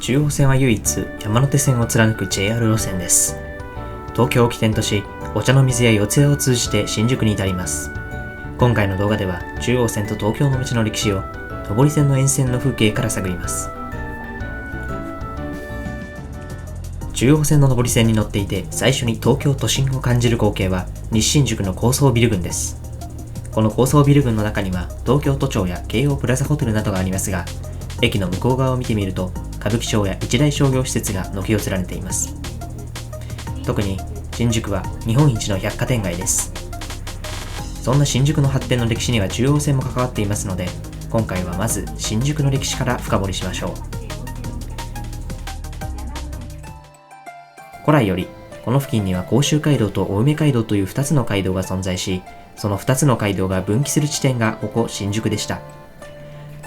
中央線は唯一山手線を貫く JR 路線です。東京を起点とし、お茶の水や四谷を通じて新宿に至ります。今回の動画では中央線と東京の道の歴史を上り線の沿線の風景から探ります。中央線の上り線に乗っていて最初に東京都心を感じる光景は西新宿の高層ビル群です。この高層ビル群の中には東京都庁や京王プラザホテルなどがありますが、駅の向こう側を見てみると歌舞伎町や一大商業施設が軒を連ねています。特に新宿は日本一の百貨店街です。そんな新宿の発展の歴史には中央線も関わっていますので、今回はまず新宿の歴史から深掘りしましょう。古来よりこの付近には甲州街道と青梅街道という2つの街道が存在し、その2つの街道が分岐する地点がここ新宿でした。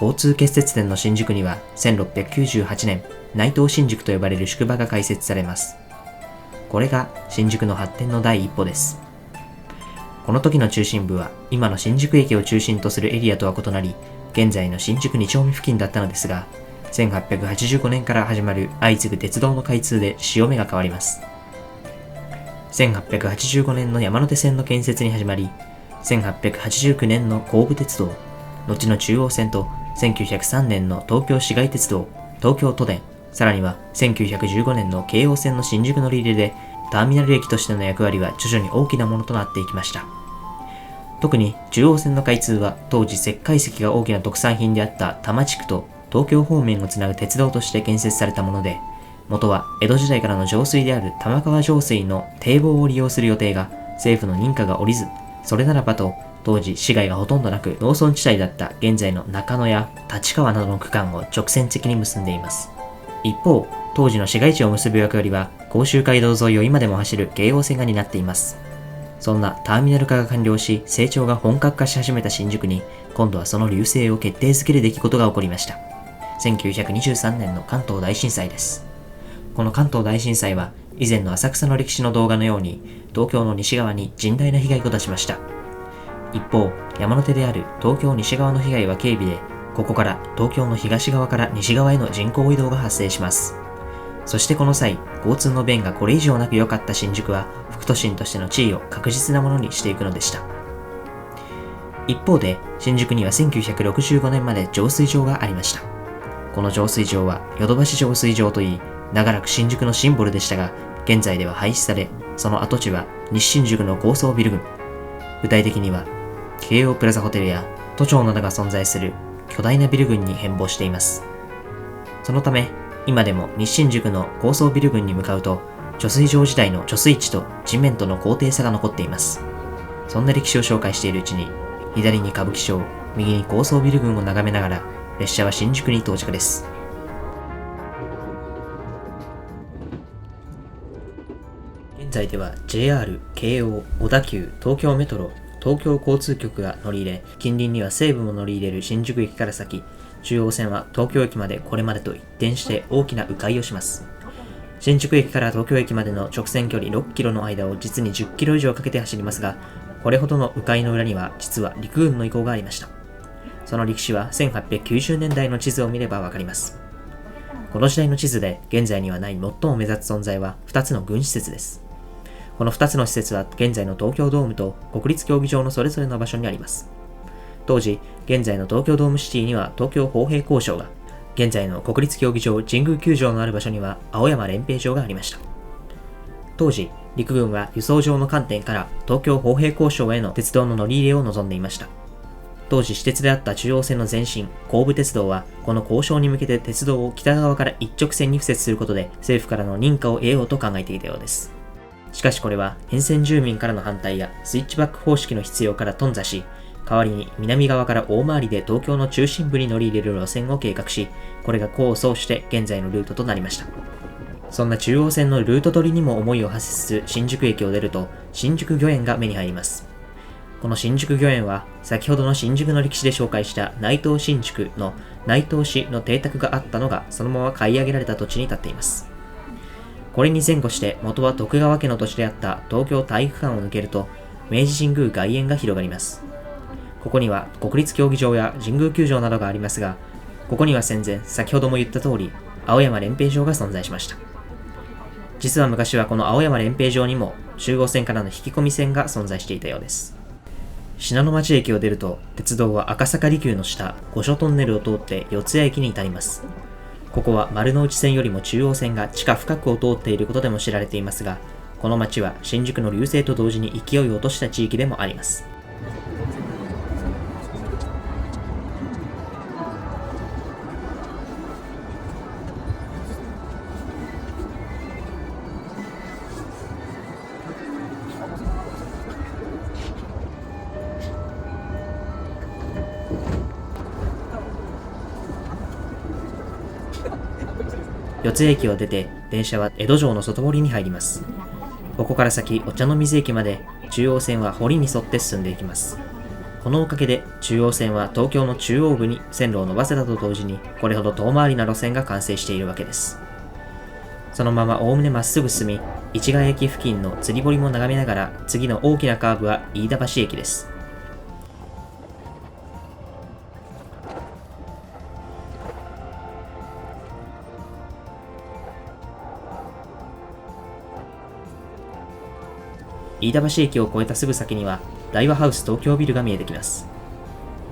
交通結節点の新宿には1698年、内藤新宿と呼ばれる宿場が開設されます。これが新宿の発展の第一歩です。この時の中心部は今の新宿駅を中心とするエリアとは異なり、現在の新宿2丁目付近だったのですが、1885年から始まる相次ぐ鉄道の開通で潮目が変わります。1885年の山手線の建設に始まり、1889年の神戸鉄道、後の中央線と1903年の東京市街鉄道、東京都電、さらには1915年の京王線の新宿乗り入れで、ターミナル駅としての役割は徐々に大きなものとなっていきました。特に中央線の開通は当時石灰石が大きな特産品であった多摩地区と東京方面をつなぐ鉄道として建設されたもので、元は江戸時代からの上水である玉川上水の堤防を利用する予定が政府の認可が下りず、それならばと当時市街がほとんどなく農村地帯だった現在の中野や立川などの区間を直線的に結んでいます。一方、当時の市街地を結ぶ役割は甲州街道沿いを今でも走る京王線が担っています。そんなターミナル化が完了し、成長が本格化し始めた新宿に、今度はその隆盛を決定づける出来事が起こりました。1923年の関東大震災です。この関東大震災は以前の浅草の歴史の動画のように東京の西側に甚大な被害を出しました。一方、山手である東京西側の被害は軽微で、ここから東京の東側から西側への人口移動が発生します。そしてこの際、交通の便がこれ以上なく良かった新宿は副都心としての地位を確実なものにしていくのでした。一方で、新宿には1965年まで浄水場がありました。この浄水場はヨドバシ浄水場といい、長らく新宿のシンボルでしたが、現在では廃止され、その跡地は西新宿の高層ビル群、具体的には京王プラザホテルや都庁などが存在する巨大なビル群に変貌しています。そのため、今でも西新宿の高層ビル群に向かうと、貯水場時代の貯水池と地面との高低差が残っています。そんな歴史を紹介しているうちに、左に歌舞伎町、右に高層ビル群を眺めながら、列車は新宿に到着です。現在では JR、京王、小田急、東京メトロ、東京交通局が乗り入れ、近隣には西武も乗り入れる新宿駅から先、中央線は東京駅までこれまでと一転して大きな迂回をします。新宿駅から東京駅までの直線距離6キロの間を実に10キロ以上かけて走りますが、これほどの迂回の裏には実は陸軍の意向がありました。その歴史は1890年代の地図を見ればわかります。この時代の地図で現在にはない最も目立つ存在は2つの軍施設です。この2つの施設は現在の東京ドームと国立競技場のそれぞれの場所にあります。当時、現在の東京ドームシティには東京砲兵工廠が、現在の国立競技場神宮球場のある場所には青山練兵場がありました。当時、陸軍は輸送上の観点から東京砲兵工廠への鉄道の乗り入れを望んでいました。当時私鉄であった中央線の前身、神戸鉄道は、この交渉に向けて鉄道を北側から一直線に敷設することで、政府からの認可を得ようと考えていたようです。しかしこれは、沿線住民からの反対やスイッチバック方式の必要から頓挫し、代わりに南側から大回りで東京の中心部に乗り入れる路線を計画し、これが功を奏して現在のルートとなりました。そんな中央線のルート取りにも思いを馳せつつ新宿駅を出ると、新宿御苑が目に入ります。この新宿御苑は、先ほどの新宿の歴史で紹介した内藤新宿の内藤氏の邸宅があったのがそのまま買い上げられた土地に立っています。これに前後して元は徳川家の土地であった東京体育館を抜けると、明治神宮外苑が広がります。ここには国立競技場や神宮球場などがありますが、ここには戦前、先ほども言った通り、青山練兵場が存在しました。実は昔はこの青山練兵場にも中央線からの引き込み線が存在していたようです。信濃町駅を出ると、鉄道は赤坂離宮の下、御所トンネルを通って四ツ谷駅に至ります。ここは丸ノ内線よりも中央線が地下深くを通っていることでも知られていますが、この町は新宿の隆盛と同時に勢いを落とした地域でもあります。四ツ谷駅を出て、電車は江戸城の外堀に入ります。ここから先、お茶の水駅まで中央線は堀に沿って進んでいきます。このおかげで中央線は東京の中央部に線路を伸ばせたと同時に、これほど遠回りな路線が完成しているわけです。そのままおおむねまっすぐ進み、市ヶ谷駅付近の釣り堀も眺めながら、次の大きなカーブは飯田橋駅です。飯田橋駅を越えたすぐ先には大和ハウス東京ビルが見えてきます。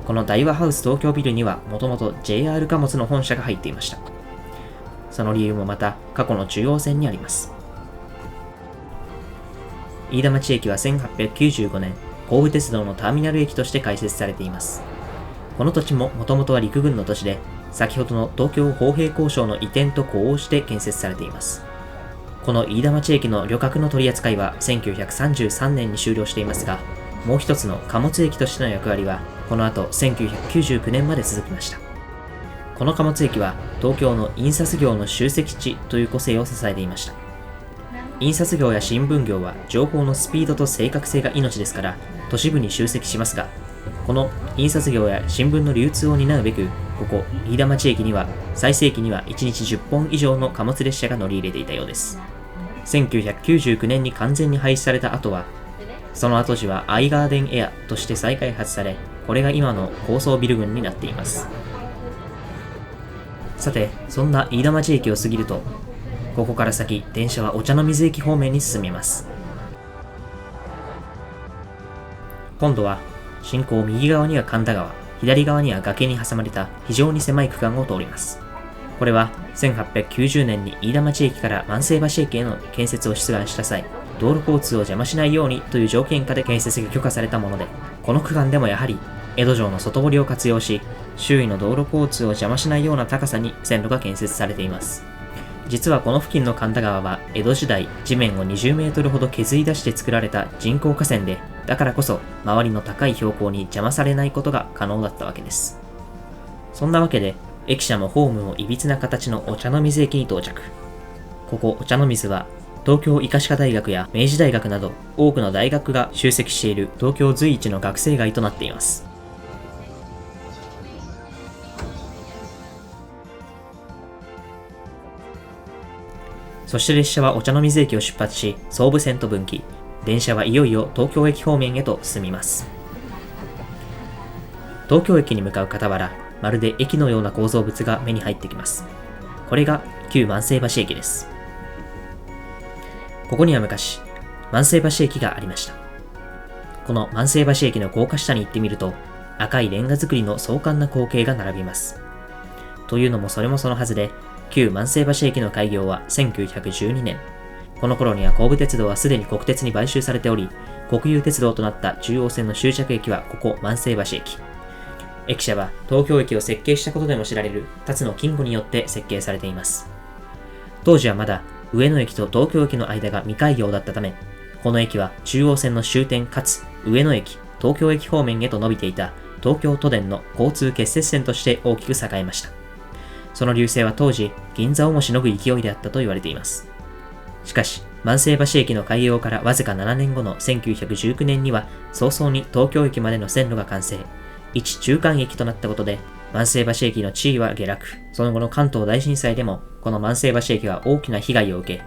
この大和ハウス東京ビルにはもともと JR 貨物の本社が入っていました。その理由もまた過去の中央線にあります。飯田町駅は1895年、神戸鉄道のターミナル駅として開設されています。この土地ももともとは陸軍の土地で、先ほどの東京砲兵工廠の移転と呼応して建設されています。この飯田町駅の旅客の取り扱いは1933年に終了していますが、もう一つの貨物駅としての役割は、この後1999年まで続きました。この貨物駅は東京の印刷業の集積地という個性を支えていました。印刷業や新聞業は情報のスピードと正確性が命ですから、都市部に集積しますが、この印刷業や新聞の流通を担うべく、ここ飯田町駅には最盛期には1日10本以上の貨物列車が乗り入れていたようです。1999年に完全に廃止された後は、その跡地はアイガーデンエアとして再開発され、これが今の高層ビル群になっています。さて、そんな飯田町駅を過ぎると、ここから先、電車はお茶の水駅方面に進みます。今度は、進行右側には神田川、左側には崖に挟まれた非常に狭い区間を通ります。これは1890年に飯田町駅から万世橋駅への建設を出願した際、道路交通を邪魔しないようにという条件下で建設が許可されたもので、この区間でもやはり江戸城の外堀を活用し、周囲の道路交通を邪魔しないような高さに線路が建設されています。実はこの付近の神田川は江戸時代、地面を20メートルほど削り出して作られた人工河川で、だからこそ周りの高い標高に邪魔されないことが可能だったわけです。そんなわけで、駅舎もホームもいびつな形のお茶の水駅に到着。ここお茶の水は、東京医科歯科大学や明治大学など多くの大学が集積している東京随一の学生街となっています。そして列車はお茶の水駅を出発し、総武線と分岐。電車はいよいよ東京駅方面へと進みます。東京駅に向かう傍ら、まるで駅のような構造物が目に入ってきます。これが旧万世橋駅です。ここには昔、万世橋駅がありました。この万世橋駅の高架下に行ってみると、赤いレンガ造りの壮観な光景が並びます。というのもそれもそのはずで、旧万世橋駅の開業は1912年。この頃には神戸鉄道はすでに国鉄に買収されており、国有鉄道となった中央線の終着駅はここ万世橋駅。駅舎は東京駅を設計したことでも知られる辰野金吾によって設計されています。当時はまだ上野駅と東京駅の間が未開業だったため、この駅は中央線の終点かつ上野駅、東京駅方面へと伸びていた東京都電の交通結節線として大きく栄えました。その隆盛は当時、銀座をもしのぐ勢いであったと言われています。しかし、万世橋駅の開業からわずか7年後の1919年には、早々に東京駅までの線路が完成。一中間駅となったことで、万世橋駅の地位は下落。その後の関東大震災でも、この万世橋駅は大きな被害を受け、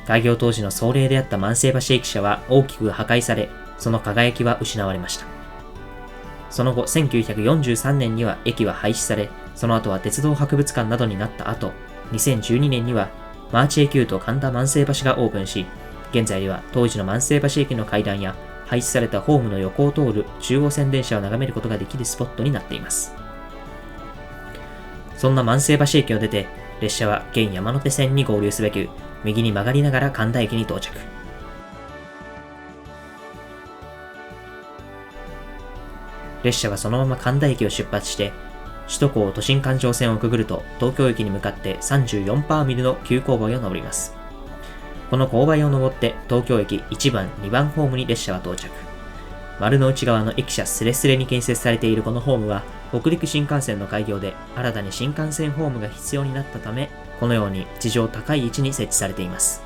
開業当時の壮麗であった万世橋駅舎は大きく破壊され、その輝きは失われました。その後、1943年には駅は廃止され、その後は鉄道博物館などになった後、2012年にはマーチエキュート神田万世橋がオープンし、現在では当時の万世橋駅の階段や廃止されたホームの横を通る中央線電車を眺めることができるスポットになっています。そんな万世橋駅を出て、列車は現山手線に合流すべく、右に曲がりながら神田駅に到着。列車はそのまま神田駅を出発して、首都高都心環状線をくぐると東京駅に向かって34ミルの急勾配を登ります。この勾配を登って東京駅1番、2番ホームに列車は到着。丸の内側の駅舎スレスレに建設されているこのホームは、北陸新幹線の開業で新たに新幹線ホームが必要になったため、このように地上高い位置に設置されています。